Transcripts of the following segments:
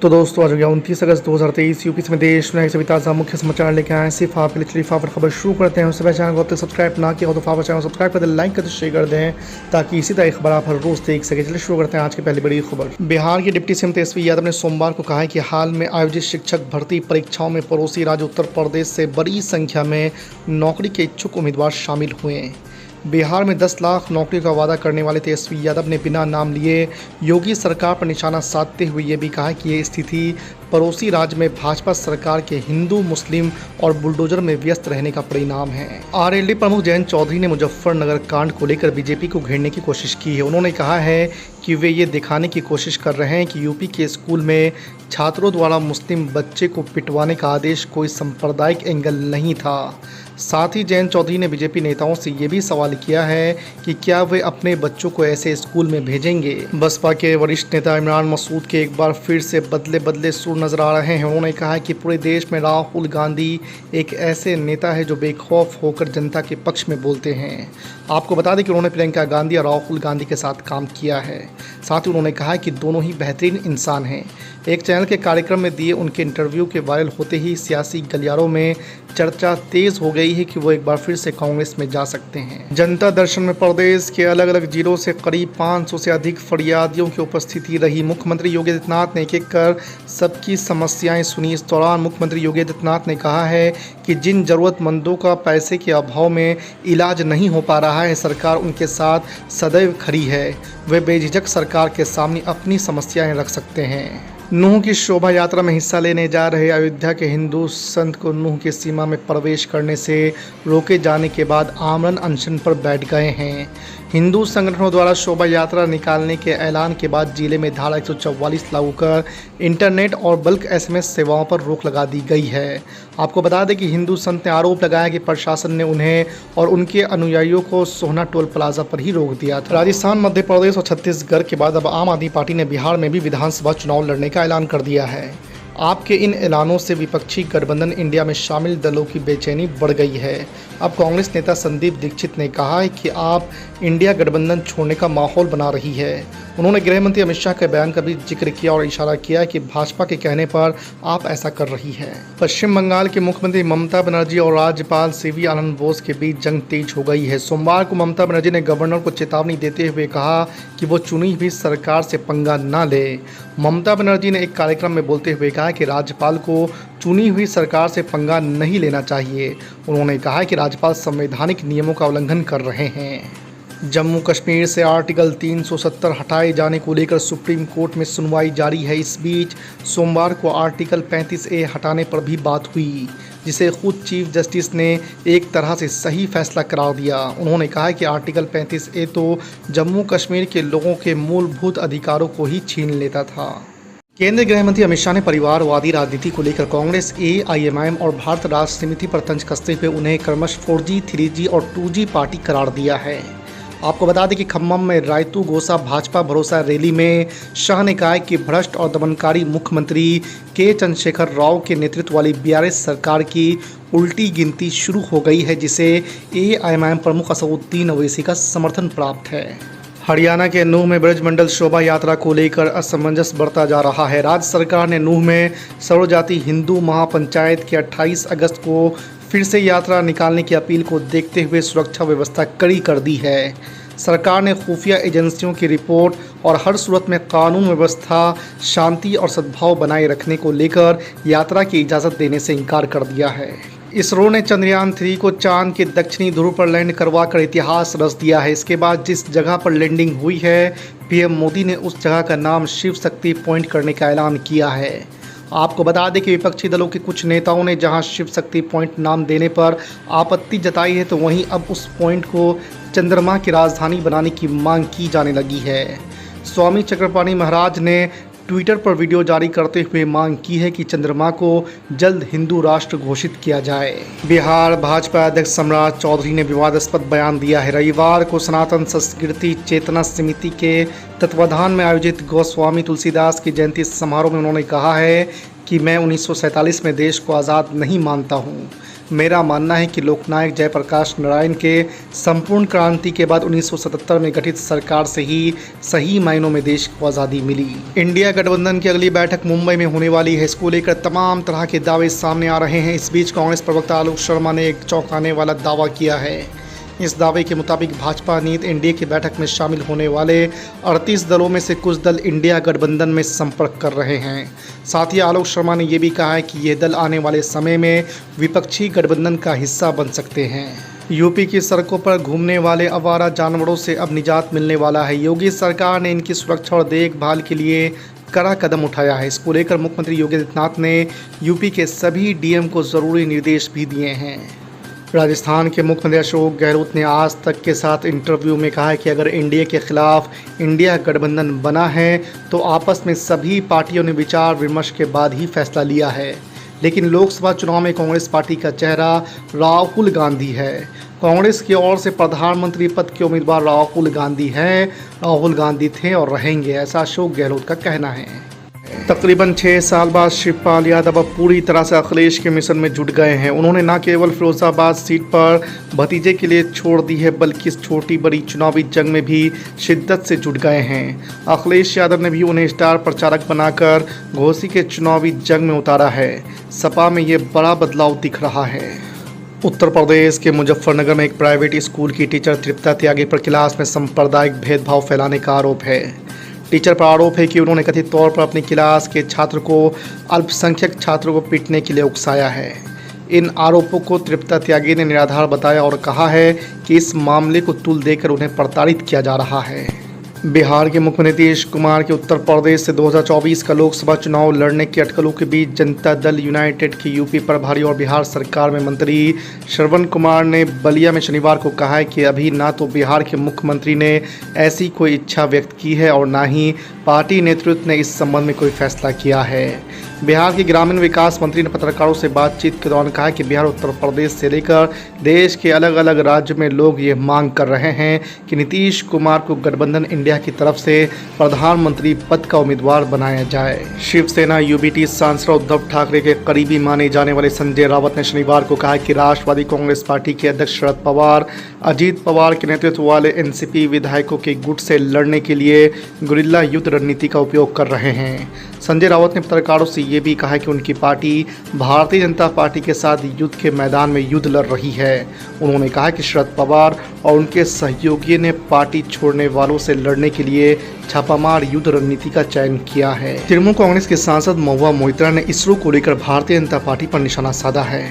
तो दोस्तों आज हो गया 29 अगस्त 2023। यूपी में देश में सभी ताज़ा मुख्य समाचार लेके आए हैं। सिर्फ आपके लिए चलिए फटाफट खबर शुरू करते हैं। उससे पहले चैनल को सब्सक्राइब ना किया हो तो फटाफट चैनल सब्सक्राइब कर दें, लाइक कर दें, शेयर कर दें ताकि इसी तरह खबर आप हर रोज देख सके। चलिए शुरू करते हैं आज की पहली बड़ी खबर। बिहार के डिप्टी सीएम तेजस्वी यादव ने सोमवार को कहा है कि हाल में आयोजित शिक्षक भर्ती परीक्षाओं में पड़ोसी राज्य उत्तर प्रदेश से बड़ी संख्या में नौकरी के इच्छुक उम्मीदवार शामिल हुए। बिहार में 10 लाख नौकरी का वादा करने वाले तेजस्वी यादव ने बिना नाम लिए योगी सरकार पर निशाना साधते हुए ये भी कहा कि ये स्थिति पड़ोसी राज्य में भाजपा सरकार के हिंदू, मुस्लिम और बुलडोजर में व्यस्त रहने का परिणाम है। आरएलडी प्रमुख जयंत चौधरी ने मुजफ्फरनगर कांड को लेकर बीजेपी को घेरने की कोशिश की है। उन्होंने कहा है कि वे ये दिखाने की कोशिश कर रहे हैं कि यूपी के स्कूल में छात्रों द्वारा मुस्लिम बच्चे को पिटवाने का आदेश कोई सांप्रदायिक एंगल नहीं था। साथ ही जयंत चौधरी ने बीजेपी नेताओं से ये भी सवाल किया है कि क्या वे अपने बच्चों को ऐसे स्कूल में भेजेंगे। बसपा के वरिष्ठ नेता इमरान मसूद के एक बार फिर से बदले सुर नजर आ रहे हैं। उन्होंने कहा कि पूरे देश में राहुल गांधी एक ऐसे नेता है जो बेखौफ होकर जनता के पक्ष में बोलते हैं। आपको बता दें कि उन्होंने प्रियंका गांधी और राहुल गांधी के साथ काम किया है। साथ ही उन्होंने कहा कि दोनों ही बेहतरीन इंसान हैं। एक चैनल के कार्यक्रम में दिए उनके इंटरव्यू के वायरल होते ही सियासी गलियारों में चर्चा तेज हो गई है कि वो एक बार फिर से कांग्रेस में जा सकते हैं। जनता दर्शन में प्रदेश के अलग अलग जिलों से करीब 500 से अधिक फरियादियों की उपस्थिति रही। मुख्यमंत्री योगी आदित्यनाथ ने एक एक कर सबकी समस्याएं सुनी। इस दौरान मुख्यमंत्री योगी आदित्यनाथ ने कहा है कि जिन जरूरतमंदों का पैसे के अभाव में इलाज नहीं हो पा रहा है, सरकार उनके साथ सदैव खड़ी है। वे बेझिझक सरकार के सामने अपनी समस्याएं रख सकते हैं। नूह की शोभा यात्रा में हिस्सा लेने जा रहे अयोध्या के हिंदू संत को नूह की सीमा में प्रवेश करने से रोके जाने के बाद आमरण अनशन पर बैठ गए हैं। हिंदू संगठनों द्वारा शोभा यात्रा निकालने के ऐलान के बाद जिले में धारा 144 लागू कर इंटरनेट और बल्क एसएमएस सेवाओं पर रोक लगा दी गई है। आपको बता दें कि हिंदू संत ने आरोप लगाया कि प्रशासन ने उन्हें और उनके अनुयायियों को सोहना टोल प्लाजा पर ही रोक दिया था। राजस्थान, मध्य प्रदेश और छत्तीसगढ़ के बाद अब आम आदमी पार्टी ने बिहार में भी विधानसभा चुनाव लड़ने का ऐलान कर दिया है। आपके इन ऐलानों से विपक्षी गठबंधन इंडिया में शामिल दलों की बेचैनी बढ़ गई है। अब कांग्रेस नेता संदीप दीक्षित ने कहा है कि आप इंडिया गठबंधन छोड़ने का माहौल बना रही है। उन्होंने गृह मंत्री अमित शाह के बयान का भी जिक्र किया और इशारा किया कि भाजपा के कहने पर आप ऐसा कर रही है। पश्चिम बंगाल के मुख्यमंत्री ममता बनर्जी और राज्यपाल सीवी आनंद बोस के बीच जंग तेज हो गई है। सोमवार को ममता बनर्जी ने गवर्नर को चेतावनी देते हुए कहा कि वो चुनी हुई सरकार से पंगा न ले। ममता बनर्जी ने एक कार्यक्रम में बोलते हुए कहा कि राज्यपाल को चुनी हुई सरकार से पंगा नहीं लेना चाहिए। उन्होंने कहा कि राज्यपाल संवैधानिक नियमों का उल्लंघन कर रहे हैं। जम्मू कश्मीर से आर्टिकल 370 हटाए जाने को लेकर सुप्रीम कोर्ट में सुनवाई जारी है। इस बीच सोमवार को आर्टिकल 35A हटाने पर भी बात हुई, जिसे खुद चीफ जस्टिस ने एक तरह से सही फैसला करार दिया। उन्होंने कहा कि आर्टिकल 35A तो जम्मू कश्मीर के लोगों के मूलभूत अधिकारों को ही छीन लेता था। केंद्रीय गृह मंत्री अमित शाह ने परिवारवादी राजनीति को लेकर कांग्रेस, AIMIM और भारत राष्ट्र समिति पर तंज कसते हुए उन्हें क्रमश 4G, 3G और 2G पार्टी करार दिया है। आपको बता दें कि खम्मम में रायतू गोसा भाजपा भरोसा रैली में शाह ने कहा कि भ्रष्ट और दमनकारी मुख्यमंत्री के चंद्रशेखर राव के नेतृत्व वाली BRS सरकार की उल्टी गिनती शुरू हो गई है, जिसे AIMIM प्रमुख असदुद्दीन ओवैसी का समर्थन प्राप्त है। हरियाणा के नूह में ब्रजमंडल शोभा यात्रा को लेकर असमंजस बढ़ता जा रहा है। राज्य सरकार ने नूह में सर्वजाति हिंदू महापंचायत के 28 अगस्त को फिर से यात्रा निकालने की अपील को देखते हुए सुरक्षा व्यवस्था कड़ी कर दी है। सरकार ने खुफिया एजेंसियों की रिपोर्ट और हर सूरत में कानून व्यवस्था, शांति और सद्भाव बनाए रखने को लेकर यात्रा की इजाज़त देने से इनकार कर दिया है। इसरो ने चंद्रयान 3 को चांद के दक्षिणी ध्रुव पर लैंड करवाकर इतिहास रच दिया है। इसके बाद जिस जगह पर लैंडिंग हुई है, PM मोदी ने उस जगह का नाम शिव शक्ति पॉइंट करने का ऐलान किया है। आपको बता दें कि विपक्षी दलों के कुछ नेताओं ने जहां शिव शक्ति पॉइंट नाम देने पर आपत्ति जताई है, तो वहीं अब उस पॉइंट को चंद्रमा की राजधानी बनाने की मांग की जाने लगी है। स्वामी चक्रपाणी महाराज ने ट्विटर पर वीडियो जारी करते हुए मांग की है कि चंद्रमा को जल्द हिंदू राष्ट्र घोषित किया जाए। बिहार भाजपा अध्यक्ष सम्राट चौधरी ने विवादास्पद बयान दिया है। रविवार को सनातन संस्कृति चेतना समिति के तत्वाधान में आयोजित गोस्वामी तुलसीदास की जयंती समारोह में उन्होंने कहा है कि मैं 1947 में देश को आज़ाद नहीं मानता हूँ। मेरा मानना है कि लोकनायक जयप्रकाश नारायण के संपूर्ण क्रांति के बाद 1977 में गठित सरकार से ही सही मायनों में देश को आज़ादी मिली। इंडिया गठबंधन की अगली बैठक मुंबई में होने वाली है। इसको लेकर तमाम तरह के दावे सामने आ रहे हैं। इस बीच कांग्रेस प्रवक्ता आलोक शर्मा ने एक चौंकाने वाला दावा किया है। इस दावे के मुताबिक भाजपा नीत एनडीए की बैठक में शामिल होने वाले 38 दलों में से कुछ दल इंडिया गठबंधन में संपर्क कर रहे हैं। साथ ही आलोक शर्मा ने यह भी कहा है कि ये दल आने वाले समय में विपक्षी गठबंधन का हिस्सा बन सकते हैं। यूपी की सड़कों पर घूमने वाले आवारा जानवरों से अब निजात मिलने वाला है। योगी सरकार ने इनकी सुरक्षा और देखभाल के लिए कड़ा कदम उठाया है। इसको लेकर मुख्यमंत्री योगी आदित्यनाथ ने यूपी के सभी डीएम को ज़रूरी निर्देश भी दिए हैं। राजस्थान के मुख्यमंत्री अशोक गहलोत ने आज तक के साथ इंटरव्यू में कहा है कि अगर एनडीए के खिलाफ इंडिया गठबंधन बना है तो आपस में सभी पार्टियों ने विचार विमर्श के बाद ही फैसला लिया है। लेकिन लोकसभा चुनाव में कांग्रेस पार्टी का चेहरा राहुल गांधी है। कांग्रेस की ओर से प्रधानमंत्री पद के उम्मीदवार राहुल गांधी हैं। राहुल गांधी थे और रहेंगे, ऐसा अशोक गहलोत का कहना है। तकरीबन 6 साल बाद शिवपाल यादव अब पूरी तरह से अखिलेश के मिशन में जुट गए हैं। उन्होंने न केवल फिरोजाबाद सीट पर भतीजे के लिए छोड़ दी है, बल्कि इस छोटी बड़ी चुनावी जंग में भी शिद्दत से जुट गए हैं। अखिलेश यादव ने भी उन्हें स्टार प्रचारक बनाकर घोसी के चुनावी जंग में उतारा है। सपा में ये बड़ा बदलाव दिख रहा है। उत्तर प्रदेश के मुजफ्फरनगर में एक प्राइवेट स्कूल की टीचर तृप्ता त्यागी पर क्लास में सांप्रदायिक भेदभाव फैलाने का आरोप है। टीचर पर आरोप है कि उन्होंने कथित तौर पर अपनी क्लास के छात्र को अल्पसंख्यक छात्रों को पीटने के लिए उकसाया है। इन आरोपों को तृप्ता त्यागी ने निराधार बताया और कहा है कि इस मामले को तुल देकर उन्हें प्रताड़ित किया जा रहा है। बिहार के मुख्यमंत्री नीतीश कुमार के उत्तर प्रदेश से 2024 का लोकसभा चुनाव लड़ने की अटकलों के बीच जनता दल यूनाइटेड के यूपी प्रभारी और बिहार सरकार में मंत्री श्रवण कुमार ने बलिया में शनिवार को कहा है कि अभी ना तो बिहार के मुख्यमंत्री ने ऐसी कोई इच्छा व्यक्त की है और ना ही पार्टी नेतृत्व ने इस संबंध में कोई फैसला किया है। बिहार के ग्रामीण विकास मंत्री ने पत्रकारों से बातचीत के दौरान कहा कि बिहार उत्तर प्रदेश से लेकर देश के अलग अलग राज्यों में लोग ये मांग कर रहे हैं कि नीतीश कुमार को गठबंधन इंडिया की तरफ से प्रधानमंत्री पद का उम्मीदवार बनाया जाए। शिवसेना यूबीटी सांसद उद्धव ठाकरे के करीबी माने जाने वाले संजय रावत ने शनिवार को कहा कि राष्ट्रवादी कांग्रेस पार्टी के अध्यक्ष शरद पवार अजीत पवार के नेतृत्व वाले एनसीपी विधायकों के गुट से लड़ने के लिए गुरिल्ला युद्ध रणनीति का उपयोग कर रहे हैं। संजय रावत ने पत्रकारों से ये भी कहा कि उनकी पार्टी भारतीय जनता पार्टी के साथ युद्ध के मैदान में युद्ध लड़ रही है। उन्होंने कहा कि शरद पवार और उनके सहयोगी ने पार्टी छोड़ने वालों से लड़ने के लिए छापामार युद्ध रणनीति का चयन किया है। तृणमूल कांग्रेस के सांसद महुआ मोइत्रा ने इसरो को लेकर भारतीय जनता पार्टी पर निशाना साधा है।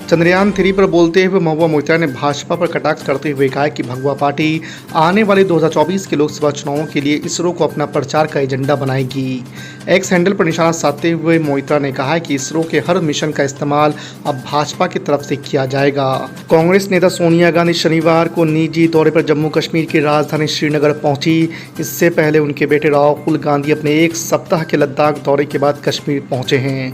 चंद्रयान 3 पर बोलते हुए महुआ मोइत्रा ने भाजपा पर कटाक्ष करते हुए कहा कि भगवा पार्टी आने वाले 2024 के लोकसभा चुनावों के लिए इसरो को अपना प्रचार का एजेंडा बनाएगी। एक्स हैंडल पर निशाना साधते हुए मोइत्रा ने कहा कि इसरो के हर मिशन का इस्तेमाल अब भाजपा की तरफ से किया जाएगा। कांग्रेस नेता सोनिया गांधी शनिवार को निजी दौरे पर जम्मू कश्मीर की राजधानी श्रीनगर पहुंची। इससे पहले उनके बेटे राहुल गांधी अपने 1 सप्ताह के लद्दाख दौरे के बाद कश्मीर पहुंचे हैं।